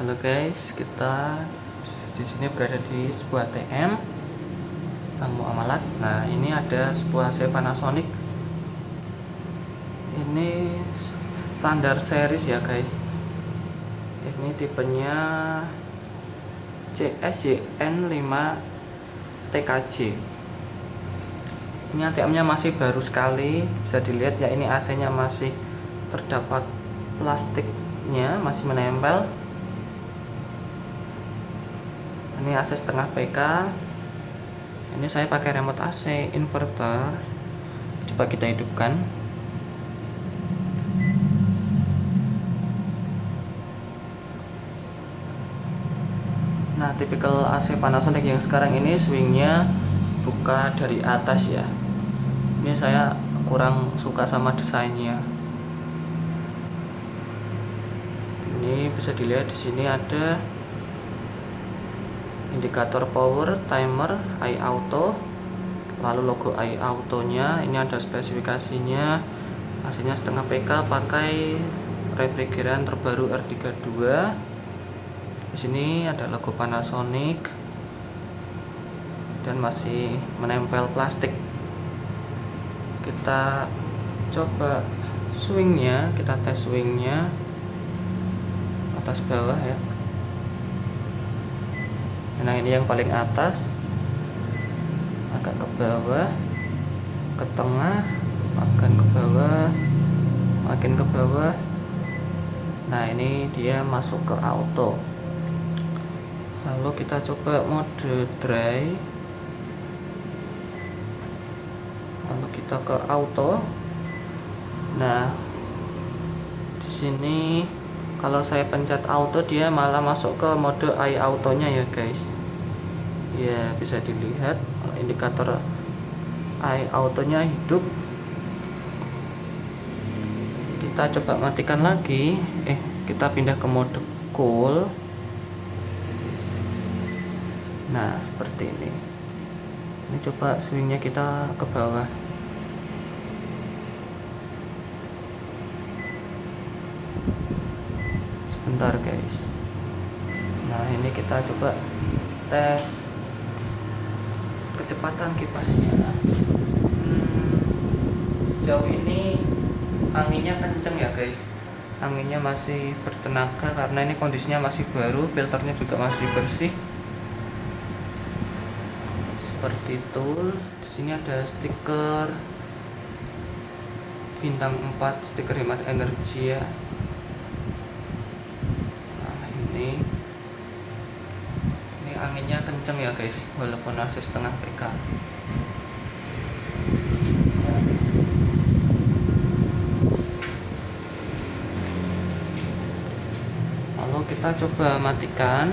Halo guys, kita di sini berada di sebuah ATM Bank Muamalat. Nah, ini ada sebuah AC Panasonic. Ini standar series ya guys. Ini tipenya CSYN5 TKJ. Ini ATM-nya masih baru sekali, bisa dilihat ya, ini AC-nya masih terdapat plastiknya, masih menempel. Ini AC setengah PK. Ini saya pakai remote AC inverter. Coba kita hidupkan. Nah, tipikal AC Panasonic yang sekarang ini swingnya buka dari atas ya. Ini saya kurang suka sama desainnya. Ini bisa dilihat di sini ada indikator power, timer, iAuto, lalu logo iAuto-nya. Ini ada spesifikasinya. AC-nya setengah PK, pakai refrigeran terbaru R32. Di sini ada logo Panasonic dan masih menempel plastik. Kita coba swingnya, kita tes swingnya atas bawah ya. Nah, ini yang paling atas, agak ke bawah, ke tengah, makin ke bawah, makin ke bawah. Nah, ini dia masuk ke auto. Lalu kita coba mode dry, lalu kita ke auto. Nah, di sini kalau saya pencet auto, dia malah masuk ke mode iAuto-nya ya guys. Ya, bisa dilihat indikator iAuto-nya hidup. Kita coba matikan lagi. Kita pindah ke mode cool. Nah, seperti ini. Ini coba swingnya kita ke bawah. Sebentar guys. Nah, ini kita coba tes kecepatan kipasnya. Sejauh ini anginnya kenceng ya guys. Anginnya masih bertenaga karena ini kondisinya masih baru, filternya juga masih bersih. Seperti itu. Di sini ada stiker bintang 4, stiker hemat energi ya. Nah, ini anginnya kenceng ya guys, walaupun AC setengah PK. Lalu kita coba matikan.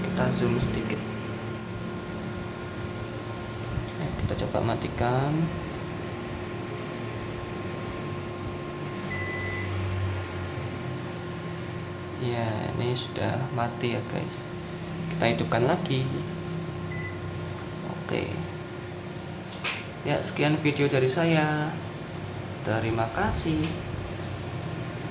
Kita zoom sedikit. Kita coba matikan. Ya, ini sudah mati ya guys. Kita hidupkan lagi. Oke. Ya, sekian video dari saya. Terima kasih.